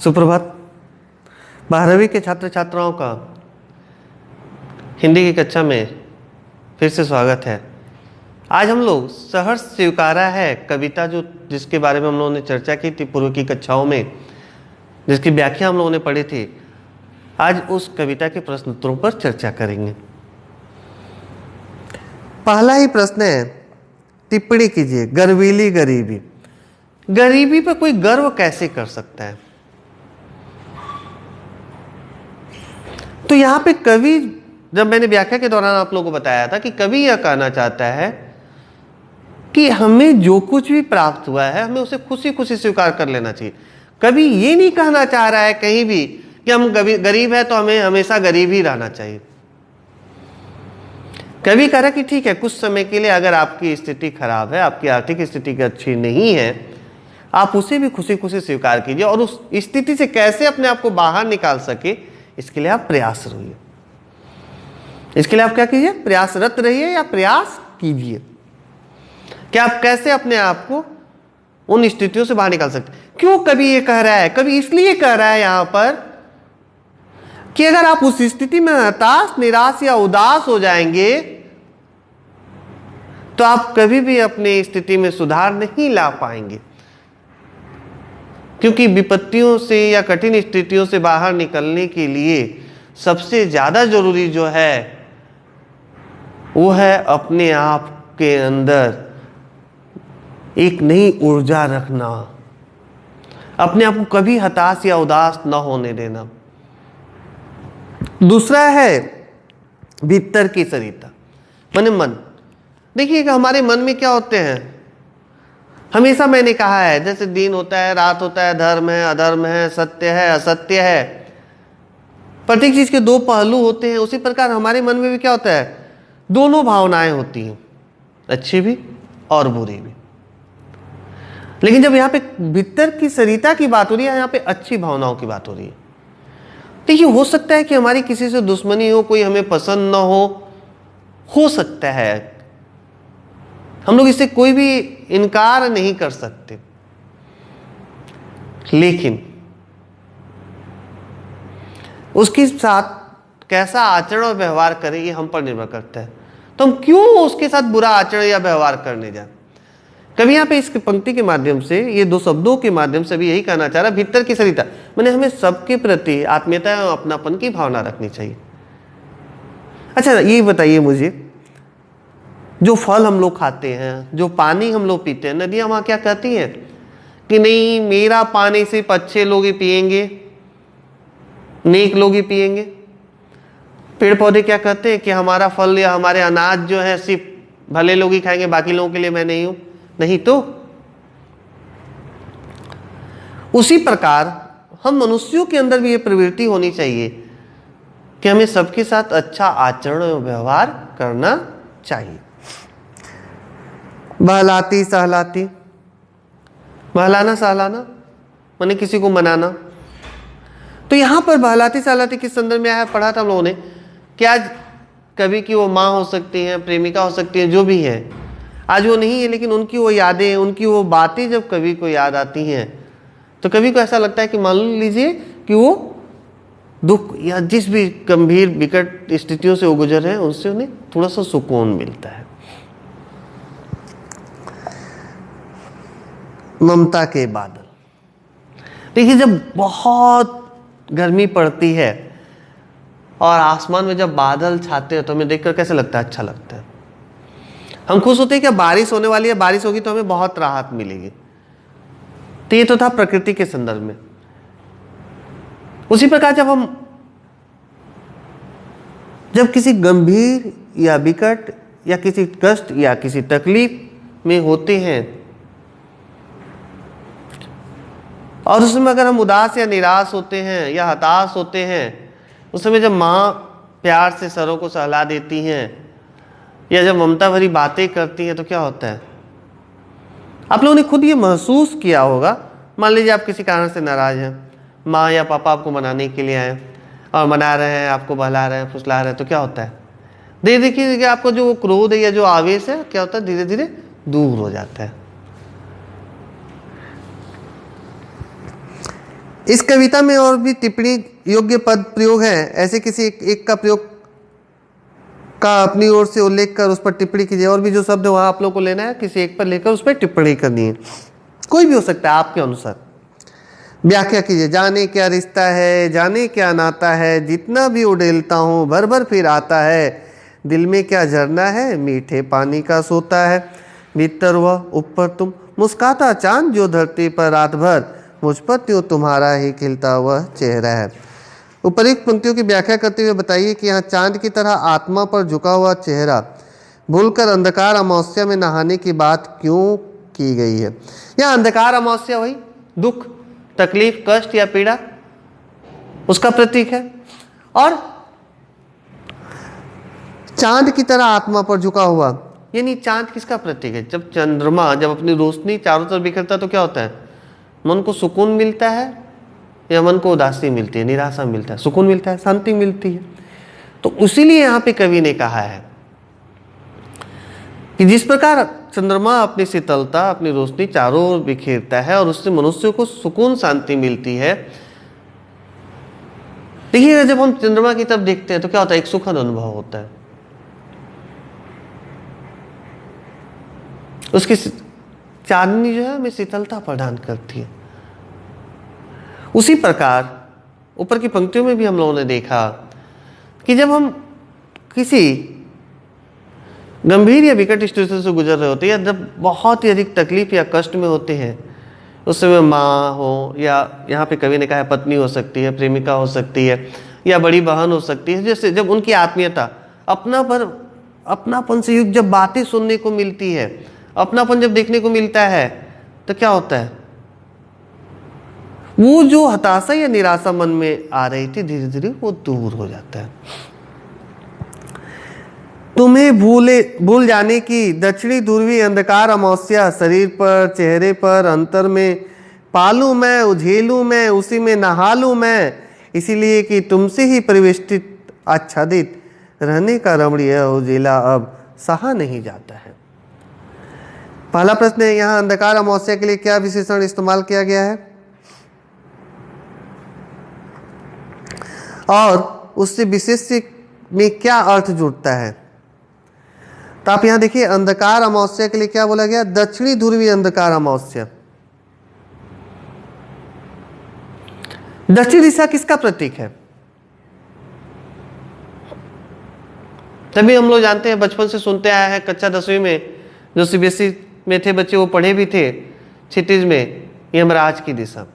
सुप्रभात। 12वीं के छात्र छात्राओं का हिंदी की कक्षा में फिर से स्वागत है। आज हम लोग सहर्ष स्वीकारा है कविता जिसके बारे में हम लोगों ने चर्चा की थी पूर्व की कक्षाओं में, जिसकी व्याख्या हम लोगों ने पढ़ी थी। आज उस कविता के प्रश्न उत्तरों पर चर्चा करेंगे। पहला ही प्रश्न है, टिप्पणी कीजिए। गर्वीली गरीबी। गरीबी पर कोई गर्व कैसे कर सकता है? तो यहां पे कवि, जब मैंने व्याख्या के दौरान आप लोगों को बताया था कि कवि यह कहना चाहता है कि हमें जो कुछ भी प्राप्त हुआ है हमें उसे खुशी खुशी स्वीकार कर लेना चाहिए। कवि ये नहीं कहना चाह रहा है कहीं भी कि हम गरीब है तो हमें हमेशा गरीब ही रहना चाहिए। कवि कह रहा है कि ठीक है, कुछ समय के लिए अगर आपकी स्थिति खराब है, आपकी आर्थिक स्थिति अच्छी नहीं है, आप उसे भी खुशी खुशी स्वीकार कीजिए और उस स्थिति से कैसे अपने आप को बाहर निकाल सके इसके लिए आप प्रयास रहिए। इसके लिए आप क्या कीजिए? प्रयासरत रहिए या प्रयास कीजिए कि आप कैसे अपने आप को उन स्थितियों से बाहर निकाल सकते। क्यों कवि ये कह रहा है? कवि इसलिए कह रहा है यहां पर कि अगर आप उस स्थिति में हताश, निराश या उदास हो जाएंगे तो आप कभी भी अपनी स्थिति में सुधार नहीं ला पाएंगे, क्योंकि विपत्तियों से या कठिन स्थितियों से बाहर निकलने के लिए सबसे ज्यादा जरूरी जो है वो है अपने आप के अंदर एक नई ऊर्जा रखना, अपने आप को कभी हताश या उदास न होने देना। दूसरा है भीतर की सरिता, माने मन। देखिएगा हमारे मन में क्या होते हैं, हमेशा मैंने कहा है, जैसे दिन होता है, रात होता है, धर्म है, अधर्म है, सत्य है, असत्य है, प्रत्येक चीज के दो पहलू होते हैं। उसी प्रकार हमारे मन में भी क्या होता है, दोनों भावनाएं होती हैं, अच्छी भी और बुरी भी। लेकिन जब यहाँ पे भीतर की सरिता की बात हो रही है, यहाँ पे अच्छी भावनाओं की बात हो रही है। देखिए हो सकता है कि हमारी किसी से दुश्मनी हो, कोई हमें पसंद ना हो सकता है, हम लोग इससे कोई भी इनकार नहीं कर सकते, लेकिन उसके साथ कैसा आचरण और व्यवहार करें ये हम पर निर्भर करता है। तो हम क्यों उसके साथ बुरा आचरण या व्यवहार करने जाए? कभी यहाँ पे इस पंक्ति के माध्यम से, ये दो शब्दों के माध्यम से भी यही कहना चाह रहा है, भीतर की सरिता माने हमें सबके प्रति आत्मीयता और अपनापन की भावना रखनी चाहिए। अच्छा ये बताइए मुझे, जो फल हम लोग खाते हैं, जो पानी हम लोग पीते हैं, नदियां वहां क्या कहती हैं कि नहीं मेरा पानी सिर्फ अच्छे लोग ही पिएंगे, नेक लोग ही पिएंगे। पेड़ पौधे क्या कहते हैं कि हमारा फल या हमारे अनाज जो है सिर्फ भले लोग ही खाएंगे, बाकी लोगों के लिए मैं नहीं हूं। नहीं तो उसी प्रकार हम मनुष्यों के अंदर भी ये प्रवृत्ति होनी चाहिए कि हमें सबके साथ अच्छा आचरण और व्यवहार करना चाहिए। बहलाती सहलाती, बहलाना सहलाना माने किसी को मनाना। तो यहां पर बहलाती सहलाती किस संदर्भ में आया, पढ़ा था हम लोगों ने कि आज कवि की वो माँ हो सकती हैं, प्रेमिका हो सकती है, जो भी है, आज वो नहीं है, लेकिन उनकी वो यादें, उनकी वो बातें जब कवि को याद आती हैं तो कवि को ऐसा लगता है कि मान लीजिए कि वो दुख या जिस भी गंभीर विकट स्थितियों से वो गुजर रहे हैं उनसे उन्हें थोड़ा सा सुकून मिलता है। ममता के बादल। देखिए जब बहुत गर्मी पड़ती है और आसमान में जब बादल छाते हैं तो हमें देखकर कैसे लगता है? अच्छा लगता है। हम खुश होते हैं कि बारिश होने वाली है, बारिश होगी तो हमें बहुत राहत मिलेगी। तो ये तो था प्रकृति के संदर्भ में। उसी प्रकार जब किसी गंभीर या विकट या किसी कष्ट या किसी तकलीफ में होते हैं और उसमें अगर हम उदास या निराश होते हैं या हताश होते हैं, उस समय जब माँ प्यार से सरों को सहला देती हैं या जब ममता भरी बातें करती हैं तो क्या होता है? आप लोगों ने खुद ये महसूस किया होगा। मान लीजिए आप किसी कारण से नाराज हैं, माँ या पापा आपको मनाने के लिए आए और मना रहे हैं, आपको बहला रहे हैं, फुसला रहे हैं, तो क्या होता है? देखिए आपको जो क्रोध है या जो आवेश है क्या होता है? धीरे धीरे दूर हो जाता है। इस कविता में और भी टिप्पणी योग्य पद प्रयोग है, ऐसे किसी एक का प्रयोग का अपनी ओर से उल्लेख कर उस पर टिप्पणी कीजिए। और भी जो शब्द वहां आप लोग को लेना है, किसी एक पर लेकर उस पर टिप्पणी करनी है, कोई भी हो सकता है आपके अनुसार। व्याख्या कीजिए। जाने क्या रिश्ता है, जाने क्या नाता है, जितना भी उड़ेलता हूँ भर भर फिर आता है, दिल में क्या झरना है, मीठे पानी का सोता है, भीतर वह ऊपर तुम, मुस्काता चांद जो धरती पर रात भर, मुझ पर त्यों तुम्हारा ही खिलता वह चेहरा है। उपरोक्त पंक्तियों की व्याख्या करते हुए बताइए कि यहाँ चांद की तरह आत्मा पर झुका हुआ चेहरा भूलकर अंधकार अमावस्या में नहाने की बात क्यों की गई है। यहाँ अंधकार अमावस्या वही दुख, तकलीफ, कष्ट या पीड़ा उसका प्रतीक है, और चांद की तरह आत्मा पर झुका हुआ, यानी चांद किसका प्रतीक है। जब चंद्रमा जब अपनी रोशनी चारों तरफ बिखरता है तो क्या होता है, मन को सुकून मिलता है या मन को उदासी मिलती है, निराशा मिलता है, सुकून मिलता है, शांति मिलती है। तो इसीलिए यहाँ पे कवि ने कहा है कि जिस प्रकार चंद्रमा अपनी शीतलता, अपनी रोशनी चारों ओर बिखेरता है और उससे मनुष्य को सुकून शांति मिलती है। देखिएगा जब हम चंद्रमा की तरफ देखते हैं तो क्या होता है, एक सुखद अनुभव होता है, उसकी चांदनी जो है हमें शीतलता प्रदान करती है। उसी प्रकार ऊपर की पंक्तियों में भी हम लोगों ने देखा कि जब हम किसी गंभीर या विकट स्थिति से गुजर रहे होते हैं या जब बहुत ही अधिक तकलीफ या कष्ट में होते हैं, उस समय माँ हो या यहाँ पे कवि ने कहा है पत्नी हो सकती है, प्रेमिका हो सकती है या बड़ी बहन हो सकती है, जैसे जब उनकी आत्मीयता, अपनापन से युक्त जब बातें सुनने को मिलती है, अपनापन जब देखने को मिलता है, तो क्या होता है, वो जो हताशा या निराशा मन में आ रही थी धीरे धीरे वो दूर हो जाता है। तुम्हें भूल जाने की दक्षिणी ध्रुवी अंधकार अमावस्या, शरीर पर, चेहरे पर, अंतर में पालू मैं, उझेलू मैं, उसी में नहालू मैं, इसीलिए कि तुमसे ही परिवेष्टित आच्छादित रहने का रमणीय उजिला अब सहा नहीं जाता है। पहला प्रश्न है, यहाँ अंधकार अमावस्या के लिए क्या विशेषण इस्तेमाल किया गया है और उससे विशेष में क्या अर्थ जुड़ता है। तो आप यहां देखिए, अंधकार अमावस्या के लिए क्या बोला गया, दक्षिणी ध्रुवी अंधकार अमावस्या। दक्षिण दिशा किसका प्रतीक है। तभी हम लोग जानते हैं, बचपन से सुनते आए हैं, कक्षा 10वीं में जो सीबीएसई में थे बच्चे वो पढ़े भी थे, क्षितिज में यमराज की दिशा।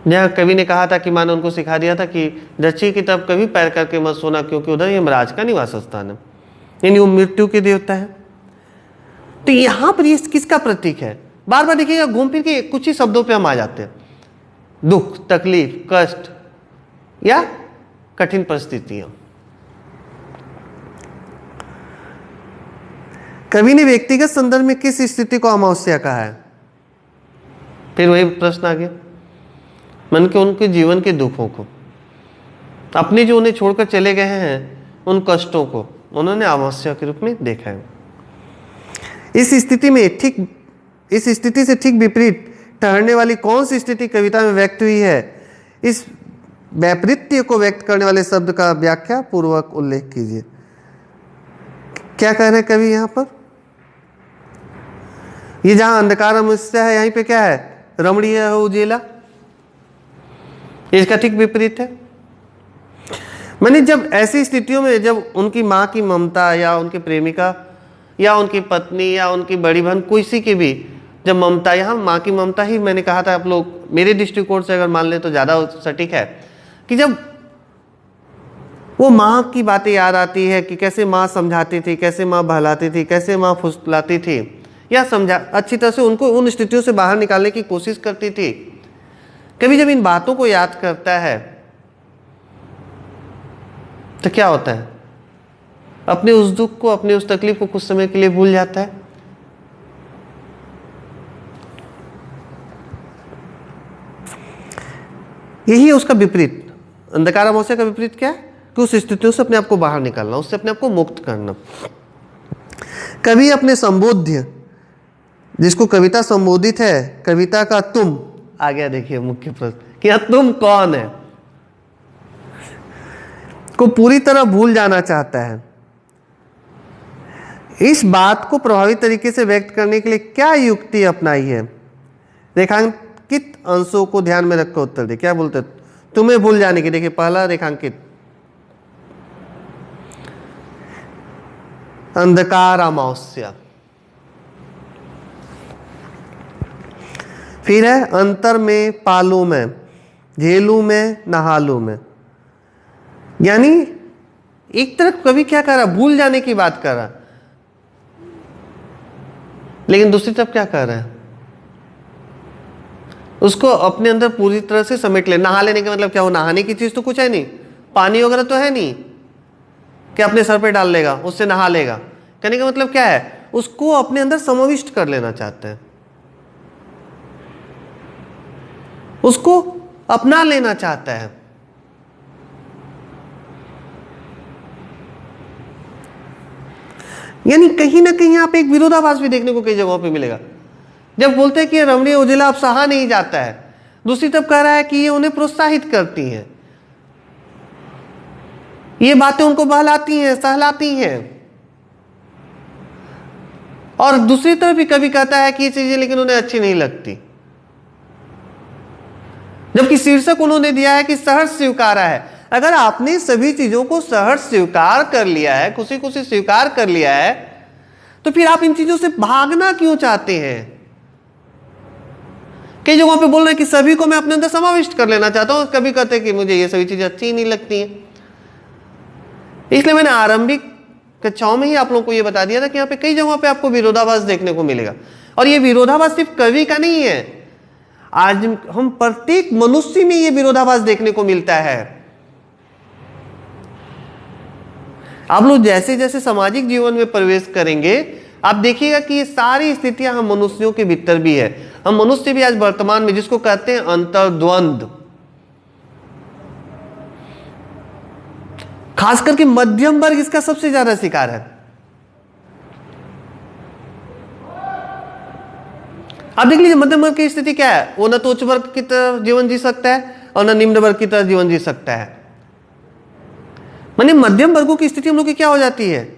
जहाँ कवि ने कहा था कि मानो उनको सिखा दिया था कि दक्षिण की तरफ कभी पैर करके मत सोना, क्योंकि उधर यमराज का निवास स्थान है, यानी वो मृत्यु के देवता है। तो यहाँ पर ये किसका प्रतीक है, बार बार देखिएगा, घूम फिर के कुछ ही शब्दों पे हम आ जाते हैं, दुख, तकलीफ, कष्ट या कठिन परिस्थितियां। कवि ने व्यक्तिगत संदर्भ में किस स्थिति को अमावस्या कहा है। फिर वही प्रश्न आ गया, मन के उनके जीवन के दुखों को, अपने जो उन्हें छोड़कर चले गए हैं उन कष्टों को उन्होंने अमावस्या के रूप में देखा है। इस स्थिति से ठीक विपरीत ठहरने वाली कौन सी स्थिति कविता में व्यक्त हुई है, इस वैपरीत्य को व्यक्त करने वाले शब्द का व्याख्या पूर्वक उल्लेख कीजिए। क्या कह रहे हैं कवि यहाँ पर, ये जहां अंधकार अमावस्या है यहीं पे क्या है, रमणीय है उजेला, इसका ठीक विपरीत है। मैंने जब ऐसी स्थितियों में जब उनकी माँ की ममता या उनकी प्रेमिका या उनकी पत्नी या उनकी बड़ी बहन, किसी की भी जब ममता, यहाँ माँ की ममता ही मैंने कहा था, आप लोग मेरे दृष्टिकोण से अगर मान ले तो ज़्यादा सटीक है, कि जब वो माँ की बातें याद आती है कि कैसे माँ समझाती थी, कैसे माँ बहलाती थी, कैसे माँ फुसलाती थी या समझा अच्छी तरह से उनको उन स्थितियों से बाहर निकालने की कोशिश करती थी। कभी जब इन बातों को याद करता है तो क्या होता है, अपने उस दुख को, अपने उस तकलीफ को कुछ समय के लिए भूल जाता है। यही है उसका विपरीत। अंधकार अमावस्या का विपरीत क्या है, कि उस स्थितियों से अपने आप को बाहर निकालना, उससे अपने आप को मुक्त करना। कवि अपने संबोध्य, जिसको कविता संबोधित है, कविता का तुम आ गया देखिए मुख्य प्रश्न कि तुम कौन है, को पूरी तरह भूल जाना चाहता है। इस बात को प्रभावी तरीके से व्यक्त करने के लिए क्या युक्ति अपनाई है? रेखांकित अंशों को ध्यान में रखकर उत्तर दे। क्या बोलते तुम्हें भूल जाने की? देखिए पहला रेखांकित अंधकार अमावस्या, फिर है अंतर में पालू में, झेलू में, नहालू में। यानी एक तरफ कवि क्या कर रहा, भूल जाने की बात कर रहा, लेकिन दूसरी तरफ क्या कर रहा है, उसको अपने अंदर पूरी तरह से समेट ले। नहा लेने का मतलब क्या, वो नहाने की चीज तो कुछ है नहीं, पानी वगैरह तो है नहीं कि अपने सर पे डाल लेगा उससे नहा लेगा। कहने का मतलब क्या है, उसको अपने अंदर समाविष्ट कर लेना चाहते हैं, उसको अपना लेना चाहता है। यानी कहीं ना कहीं यहाँ पे एक विरोधाभास भी देखने को कई जगहों पे मिलेगा। जब बोलते हैं कि रमणीय उजला अब सहा नहीं जाता है, दूसरी तरफ कह रहा है कि ये उन्हें प्रोत्साहित करती हैं, ये बातें उनको बहलाती हैं, सहलाती हैं। और दूसरी तरफ भी कभी कहता है कि ये चीजें लेकिन उन्हें अच्छी नहीं लगती, जबकि शीर्षक उन्होंने दिया है कि सहर्ष स्वीकारा है। अगर आपने सभी चीजों को सहर्ष स्वीकार कर लिया है, खुशी खुशी स्वीकार कर लिया है, तो फिर आप इन चीजों से भागना क्यों चाहते हैं? कई जगहों पे बोल रहे हैं कि सभी को मैं अपने अंदर समाविष्ट कर लेना चाहता हूं, कभी कहते हैं कि मुझे ये सभी चीजें अच्छी ही नहीं लगती हैं। इसलिए मैंने आरंभिक कक्षाओं में ही आप लोगों को यह बता दिया था कि यहाँ पे कई जगहों पे आपको विरोधाभास देखने को मिलेगा। और ये विरोधाभास सिर्फ कवि का नहीं है, आज हम प्रत्येक मनुष्य में ये विरोधाभास देखने को मिलता है। आप लोग जैसे जैसे सामाजिक जीवन में प्रवेश करेंगे, आप देखिएगा कि ये सारी स्थितियां हम मनुष्यों के भीतर भी है। हम मनुष्य भी आज वर्तमान में जिसको कहते हैं अंतर्द्वंद, खास करके मध्यम वर्ग इसका सबसे ज्यादा शिकार है। आप देख लीजिए मध्यम वर्ग की स्थिति क्या है, वो न तो उच्च वर्ग की तरह जीवन जी सकता है और न निम्न वर्ग की तरह जीवन जी सकता है। माने मध्यम वर्गों की स्थिति हम लोग की क्या हो जाती है,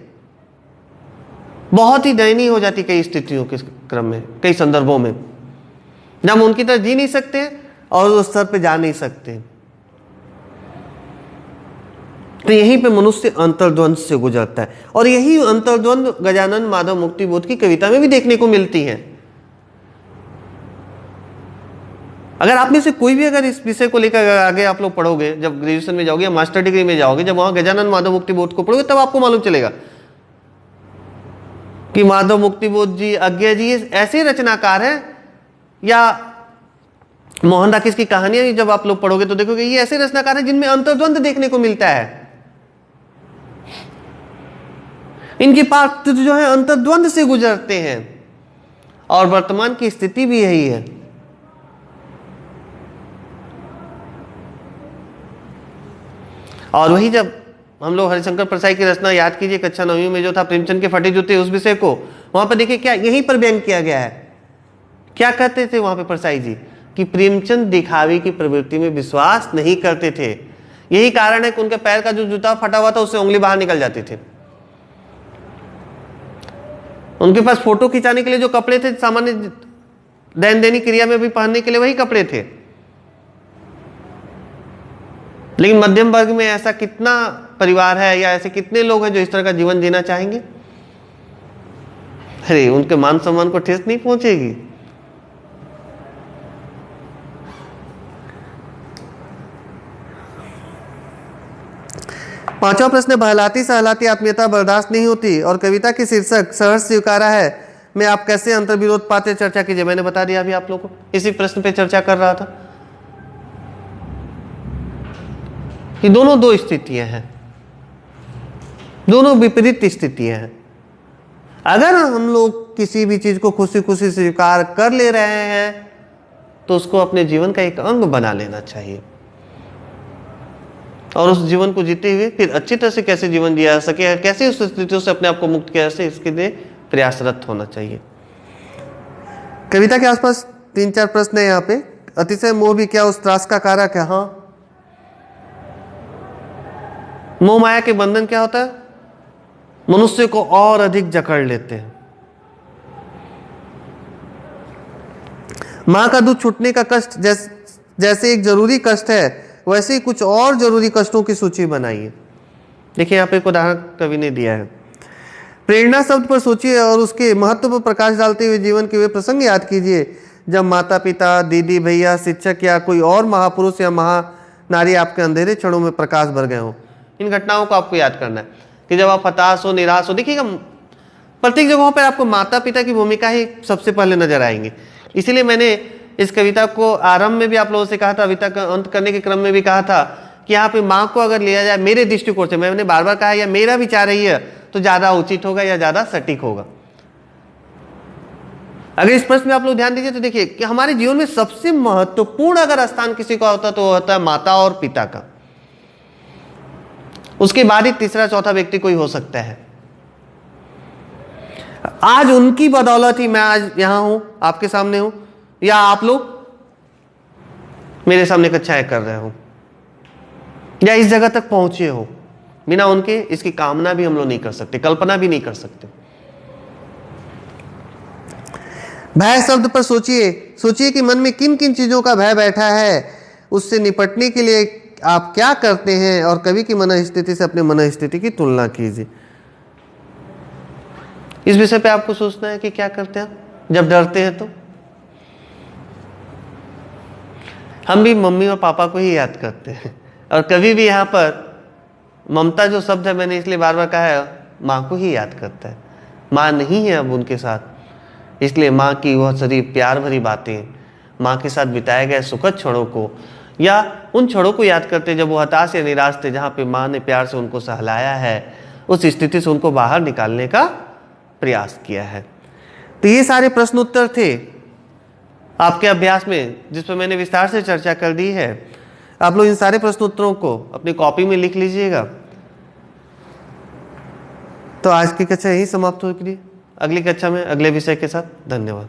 बहुत ही दयनीय हो जाती है कई स्थितियों के क्रम में, कई संदर्भों में, जब हम उनकी तरह जी नहीं सकते और उस स्तर पे जा नहीं सकते। तो यहीं पे मनुष्य अंतर्द्वंद से गुजरता है, और यही अंतर्द्वंद गजानन माधव मुक्तिबोध की कविता में भी देखने को मिलती है। अगर आप में से कोई भी अगर इस विषय को लेकर आगे आप लोग पढ़ोगे, जब ग्रेजुएशन में जाओगे या मास्टर डिग्री में जाओगे, जब वहां गजानन माधव मुक्तिबोध को पढ़ोगे, तब आपको मालूम चलेगा कि माधव मुक्तिबोध जी, अज्ञा जी ऐसे रचनाकार हैं, या मोहन राकेश की कहानियां जब आप लोग पढ़ोगे तो देखोगे ये ऐसे रचनाकार हैं जिनमें अंतर्द्वंद देखने को मिलता है। इनके पात्र जो है अंतर्द्वंद से गुजरते हैं, और वर्तमान की स्थिति भी यही है। और वही जब हम लोग हरिशंकर परसाई की रचना याद कीजिए, कक्षा 9वीं में जो था प्रेमचंद के फटे जूते, उस विषय को वहां पर देखिए क्या यहीं पर व्यंग किया गया है। क्या कहते थे वहां पे परसाई जी कि प्रेमचंद दिखावे की प्रवृत्ति में विश्वास नहीं करते थे। यही कारण है कि उनके पैर का जो जूता फटा हुआ था उससे उंगली बाहर निकल जाती थी। उनके पास फोटो खिंचाने के लिए जो कपड़े थे, सामान्य दैन दैनिक क्रिया में भी पहनने के लिए वही कपड़े थे। लेकिन मध्यम वर्ग में ऐसा कितना परिवार है या ऐसे कितने लोग हैं जो इस तरह का जीवन जीना चाहेंगे? अरे उनके मान सम्मान को ठेस नहीं पहुंचेगी। पांचवा प्रश्न, बहलाती सहलाती आत्मीयता बर्दाश्त नहीं होती, और कविता की शीर्षक सहर्ष स्वीकारा है में आप कैसे अंतर्विरोध पाते, चर्चा कीजिए। मैंने बता दिया अभी आप लोगों को, इसी प्रश्न पे चर्चा कर रहा था कि दोनों दो स्थितियां हैं, दोनों विपरीत स्थितियां हैं। अगर हम लोग किसी भी चीज को खुशी खुशी स्वीकार कर ले रहे हैं तो उसको अपने जीवन का एक अंग बना लेना चाहिए, और उस जीवन को जीते हुए फिर अच्छी तरह से कैसे जीवन जिया जा सके, कैसे उस स्थितियों से अपने आप को मुक्त किया जा सके, इसके लिए प्रयासरत होना चाहिए। कविता के आसपास 3-4 प्रश्न है यहाँ पे। अतिशय मोह भी क्या उस त्रास का कारक है? हाँ, मोह माया के बंधन क्या होता है? मनुष्य को और अधिक जकड़ लेते हैं। मां का दूध छूटने का कष्ट जैसे एक जरूरी कष्ट है, वैसे ही कुछ और जरूरी कष्टों की सूची बनाइए। देखिए यहाँ पे एक उदाहरण कवि ने दिया है। प्रेरणा शब्द पर सोचिए और उसके महत्व पर प्रकाश डालते हुए जीवन के वे प्रसंग याद कीजिए जब माता पिता, दीदी, भैया, शिक्षक या कोई और महापुरुष या महानारी आपके अंधेरे क्षणों में प्रकाश भर गए हों। इन घटनाओं को आपको याद करना है कि जब आप हताश हो, निराश हो, देखिएगा प्रत्येक जगहों पर आपको माता पिता की भूमिका ही सबसे पहले नजर आएंगे। इसीलिए मैंने इस कविता को आरंभ में भी आप लोगों से कहा था, कविता का अंत करने के क्रम में भी कहा था कि यहाँ पे माँ को अगर लिया जाए मेरे दृष्टिकोण से, मैंने बार बार कहा या मेरा विचार यही है, तो ज्यादा उचित होगा या ज्यादा सटीक होगा। अगर इस प्रश्न में आप लोग ध्यान दीजिए तो देखिए कि हमारे जीवन में सबसे महत्वपूर्ण अगर स्थान किसी का होता तो होता है माता और पिता का। उसके बाद ही तीसरा चौथा व्यक्ति कोई हो सकता है। आज उनकी बदौलत ही मैं आज यहां हूं, आपके सामने हूं, या आप लोग मेरे सामने कक्षाएं कर रहे हो या इस जगह तक पहुंचे हो। बिना उनके इसकी कामना भी हम लोग नहीं कर सकते, कल्पना भी नहीं कर सकते। भय शब्द पर सोचिए कि मन में किन किन चीजों का भय बैठा है, उससे निपटने के लिए आप क्या करते हैं और कवि की मनःस्थिति से अपने मनःस्थिति की तुलना कीजिए। इस विषय पे आपको सोचना है कि क्या करते हैं जब डरते हैं। तो हम भी मम्मी और पापा को ही याद करते हैं, और कभी भी यहाँ पर ममता जो शब्द है मैंने इसलिए बार बार कहा है, माँ को ही याद करता है। माँ नहीं है अब उनके साथ, इसलिए माँ की वह सारी प्यार भरी बातें, माँ के साथ बिताए गए सुखद क्षणों को या उन क्षणों को याद करते जब वो हताश या निराश थे, जहाँ पे माँ ने प्यार से उनको सहलाया है, उस स्थिति से उनको बाहर निकालने का प्रयास किया है। तो ये सारे प्रश्न उत्तर थे आपके अभ्यास में जिस पर मैंने विस्तार से चर्चा कर दी है। आप लोग इन सारे प्रश्न उत्तरों को अपनी कॉपी में लिख लीजिएगा। तो आज की कक्षा यही समाप्त होगी। अगली कक्षा में अगले विषय के साथ। धन्यवाद।